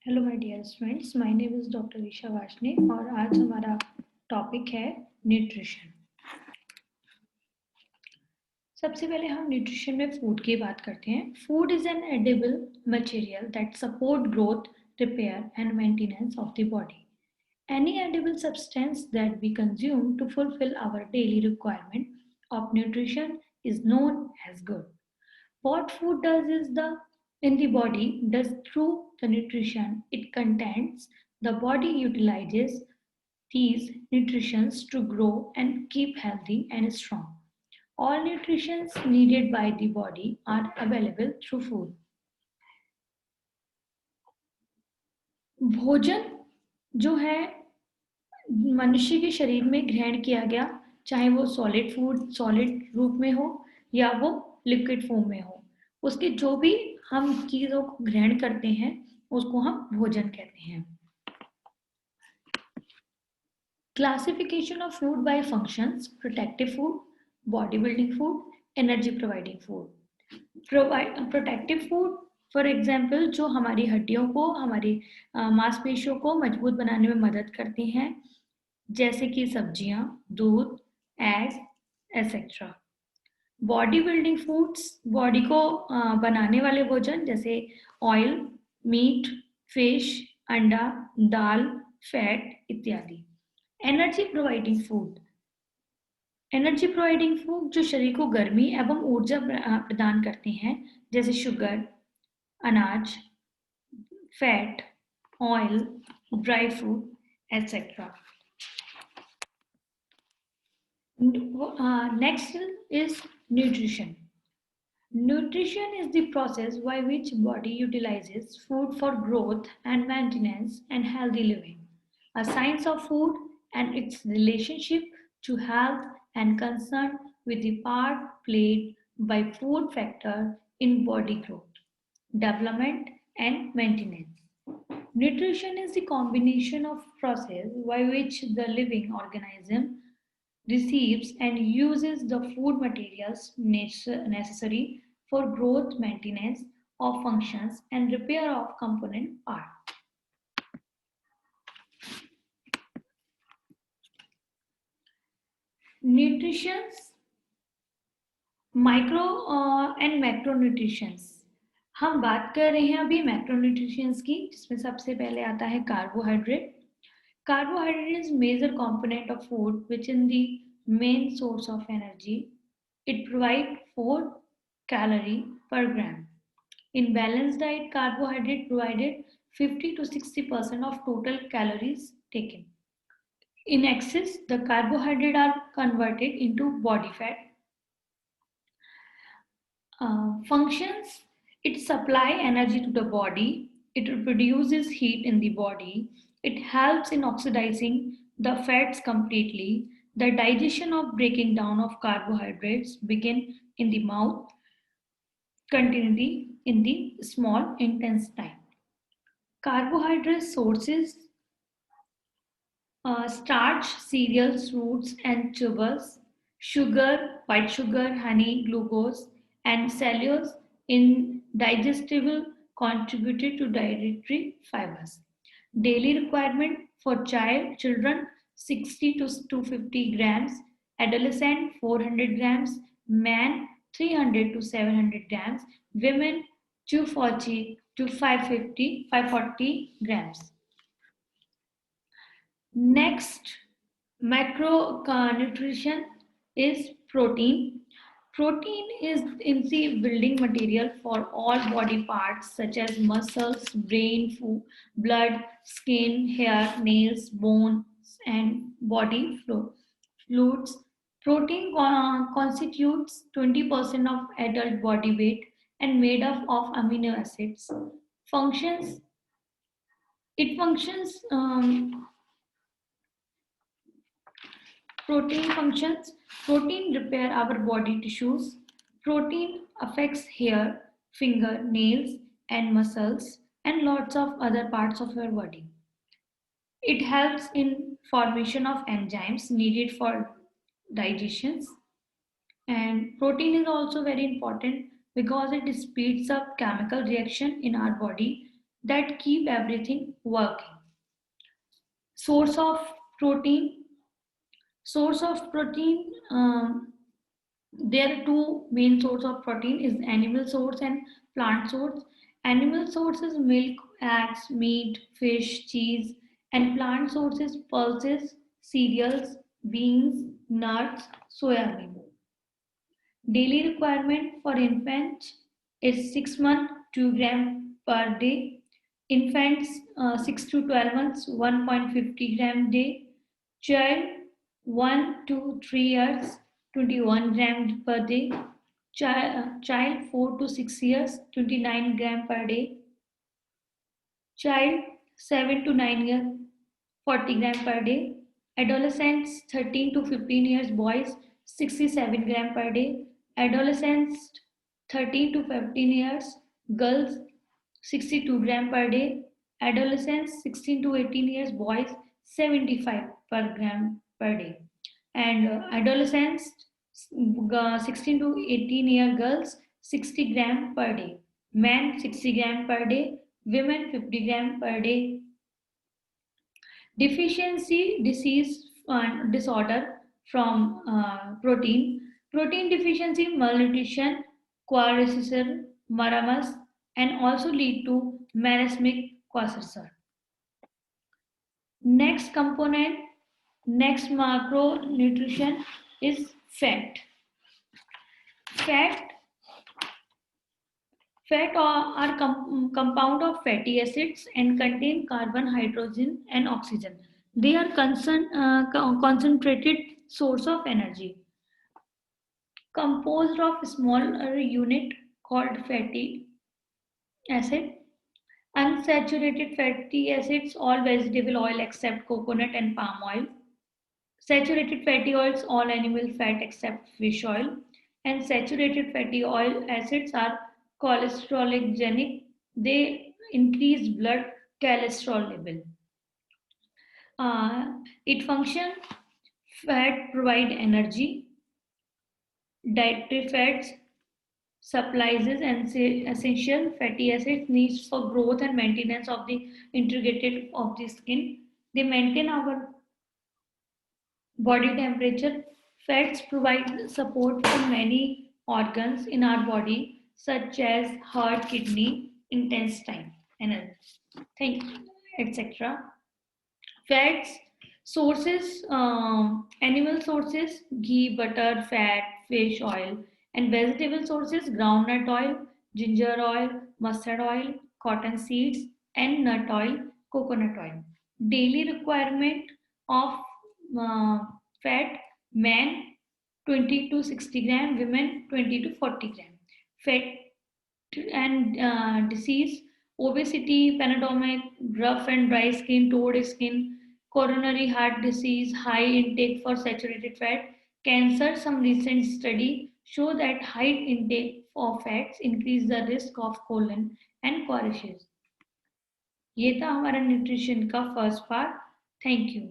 Hello my dear students, my name is doctor Isha Varshney और आज हमारा टॉपिक है न्यूट्रिशन। सबसे पहले हम न्यूट्रिशन में फूड की बात करते हैं। Food is an edible material that support growth, repair and maintenance of the body. Any edible substance that we consume to fulfill our daily requirement of nutrition is known as good. What food does is in the body does through the nutrition it contains, the body utilizes these nutrients to grow and keep healthy and strong. All nutrients needed by the body are available through food. भोजन जो है मनुष्य के शरीर में ग्रहण किया गया, चाहे वो सॉलिड फूड सॉलिड रूप में हो या वो लिक्विड फॉर्म में हो, उसके जो भी हम चीज़ों को ग्रहण करते हैं उसको हम भोजन कहते हैं. Classification of food by functions: protective food, bodybuilding food, energy providing food. Protective food for example जो हमारी हड्डियों को, हमारी मांसपेशियों को मजबूत बनाने में मदद करती हैं, जैसे कि सब्जियां, दूध, eggs etcetera. Body building foods, body को बनाने वाले भोजन जैसे ऑयल, मीट, फिश, अंडा, दाल, फैट इत्यादि. Energy providing food, energy providing food जो शरीर को गर्मी एवं ऊर्जा प्रदान करते हैं, जैसे शुगर, अनाज, fat, oil, dry fruit etcetera. Next is nutrition. Nutrition is the process by which body utilizes food for growth and maintenance and healthy living. A science of food and its relationship to health and concern with the part played by food factor in body growth, development and maintenance. Nutrition is the combination of process by which the living organism receives and uses the food materials necessary for growth, maintenance of functions, and repair of component parts. Nutrition, micro and macronutritions. हम बात कर रहे हैं अभी मैक्रोन्यूट्रिशंस की, जिसमें सबसे पहले आता है carbohydrate. Carbohydrate is major component of food which is the main source of energy. It provides 4 calorie per gram. In balanced diet, carbohydrate provided 50 to 60% of total calories taken. In excess, the carbohydrate are converted into body fat. Functions: it supply energy to the body, it produces heat in the body, it helps in oxidizing the fats completely. The digestion of breaking down of carbohydrates begin in the mouth, continuity in the small intestine. Carbohydrate sources: starch, cereals, fruits and tubers, sugar, white sugar, honey, glucose, and cellulose in digestible contributed to dietary fibers. Daily requirement for children 60 to 250 grams, adolescent 400 grams, man 300 to 700 grams, women 240 to 540 grams. Next macronutrition is protein. Protein is in the building material for all body parts such as muscles, brain, blood, skin, hair, nails, bones, and body fluids. Protein constitutes 20% of adult body weight and made up of amino acids. Functions: it functions Protein functions: protein repair our body tissues. Protein affects hair, finger, nails and muscles and lots of other parts of your body. It helps in formation of enzymes needed for digestions. And protein is also very important because it speeds up chemical reaction in our body that keep everything working. Source of protein. Source of protein. There are two main source of protein is animal source and plant source. Animal source is milk, eggs, meat, fish, cheese, and plant source is pulses, cereals, beans, nuts, soya bean. Daily requirement for infants is 6 months 2 gram per day. Infants 6 to 12 months 1.50 gram day. Child 1 to 3 years 21 gram per day. Child 4 to 6 years 29 gram per day. Child 7 to 9 years 40 gram per day. Adolescents 13 to 15 years boys 67 gram per day. Adolescents 13 to 15 years girls 62 gram per day. Adolescents 16 to 18 years boys 75 per gram per day. And adolescents 16 to 18-year girls 60 gram per day. Men 60 gram per day. Women 50 gram per day. Deficiency disease and disorder from protein deficiency, malnutrition, quadriceps, maramus, and also lead to marasmic quasar. Next component, next macronutrition is fat. Fat Fat are compound of fatty acids and contain carbon, hydrogen, and oxygen. They are concentrated source of energy. Composed of smaller unit called fatty acid. Unsaturated fatty acids, all vegetable oil except coconut and palm oil. Saturated fatty oils, all animal fat except fish oil. And saturated fatty oil acids are cholesterologenic. They increase blood cholesterol level. It function fat provide energy. Dietary fats supplies and essential fatty acids needs for growth and maintenance of the integrated of the skin. They maintain our body temperature. Fats provide support for many organs in our body, such as heart, kidney, intestine, and think, etc. Fats sources, animal sources, ghee, butter, fat, fish oil, and vegetable sources, groundnut oil, ginger oil, mustard oil, cotton seeds, and nut oil, coconut oil. Daily requirement of uh, fat, men 20 to 60 gram, women 20 to 40 gram. Fat and disease, obesity, panademic, rough and dry skin, toad skin, coronary heart disease, high intake for saturated fat, cancer. Some recent study show that high intake of fats increase the risk of colon and क्वालिशेस. ये था हमारा nutrition का first part. Thank you.